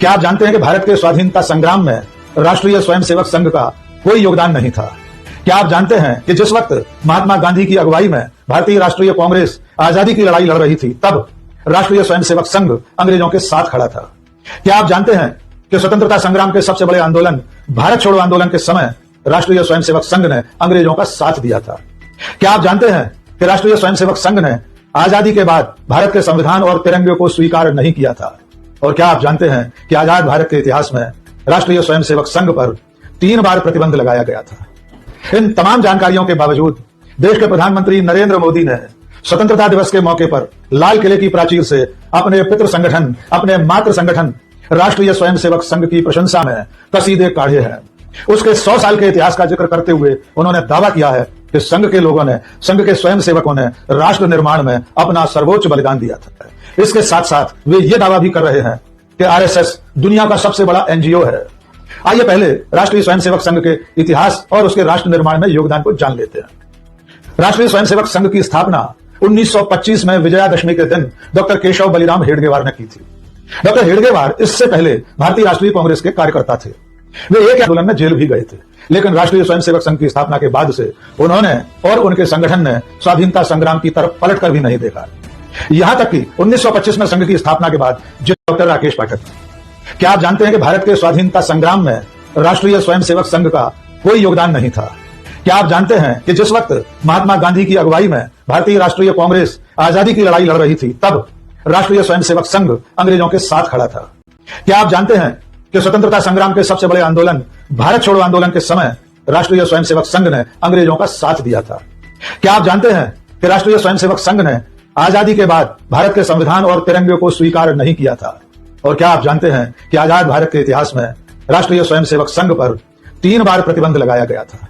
क्या आप जानते हैं कि भारत के स्वाधीनता संग्राम में राष्ट्रीय स्वयंसेवक संघ का कोई योगदान नहीं था? क्या आप जानते हैं कि जिस वक्त महात्मा गांधी की अगुवाई में भारतीय राष्ट्रीय कांग्रेस आजादी की लड़ाई लड़ रही थी, तब राष्ट्रीय स्वयंसेवक संघ अंग्रेजों के साथ खड़ा था? क्या आप जानते हैं कि स्वतंत्रता संग्राम के सबसे बड़े आंदोलन भारत छोड़ो आंदोलन के समय राष्ट्रीय स्वयंसेवक संघ ने अंग्रेजों का साथ दिया था? क्या आप जानते हैं कि राष्ट्रीय स्वयंसेवक संघ ने आजादी के बाद भारत के संविधान और तिरंगे को स्वीकार नहीं किया था? और क्या आप जानते हैं कि आजाद भारत के इतिहास में राष्ट्रीय स्वयंसेवक संघ पर 3 बार प्रतिबंध लगाया गया था? इन तमाम जानकारियों के बावजूद देश के प्रधानमंत्री नरेंद्र मोदी ने स्वतंत्रता दिवस के मौके पर लाल किले की प्राचीर से अपने पितृ संगठन, अपने मातृ संगठन राष्ट्रीय स्वयंसेवक संघ की प्रशंसा में कसीदे काढ़े हैं। उसके 100 साल के इतिहास का जिक्र करते हुए उन्होंने दावा किया है कि संघ के लोगों ने, संघ के स्वयंसेवकों ने राष्ट्र निर्माण में अपना सर्वोच्च बलिदान दिया था। इसके साथ साथ वे ये दावा भी कर रहे हैं कि आरएसएस दुनिया का सबसे बड़ा एनजीओ है। आइए पहले राष्ट्रीय स्वयंसेवक संघ के इतिहास और उसके राष्ट्र निर्माण में योगदान को जान लेते हैं। राष्ट्रीय स्वयंसेवक संघ की स्थापना 1925 में विजयादशमी के दिन डॉक्टर केशव बलिराम हेडगेवार ने की थी। डॉक्टर हेडगेवार इससे पहले भारतीय राष्ट्रीय कांग्रेस के कार्यकर्ता थे। वे एक आंदोलन में जेल भी गए थे, लेकिन राष्ट्रीय स्वयंसेवक संघ की स्थापना के बाद से उन्होंने और उनके संगठन ने स्वाधीनता संग्राम की तरफ पलट कर भी नहीं देखा। यहां तक कि 1925 में संघ की स्थापना के बाद डॉक्टर राकेश पाठक। क्या आप जानते हैं कि भारत के स्वाधीनता संग्राम में राष्ट्रीय स्वयंसेवक संघ का कोई योगदान नहीं था? क्या आप जानते हैं कि जिस वक्त महात्मा गांधी की अगुवाई में भारतीय राष्ट्रीय कांग्रेस आजादी की लड़ाई लड़ रही थी, तब राष्ट्रीय स्वयंसेवक संघ अंग्रेजों के साथ खड़ा था? क्या आप जानते हैं कि स्वतंत्रता संग्राम के सबसे बड़े आंदोलन भारत छोड़ो आंदोलन के समय राष्ट्रीय स्वयंसेवक संघ ने अंग्रेजों का साथ दिया था? क्या आप जानते हैं कि राष्ट्रीय स्वयंसेवक संघ ने आजादी के बाद भारत के संविधान और तिरंगे को स्वीकार नहीं किया था? और क्या आप जानते हैं कि आजाद भारत के इतिहास में राष्ट्रीय स्वयंसेवक संघ पर 3 बार प्रतिबंध लगाया गया था?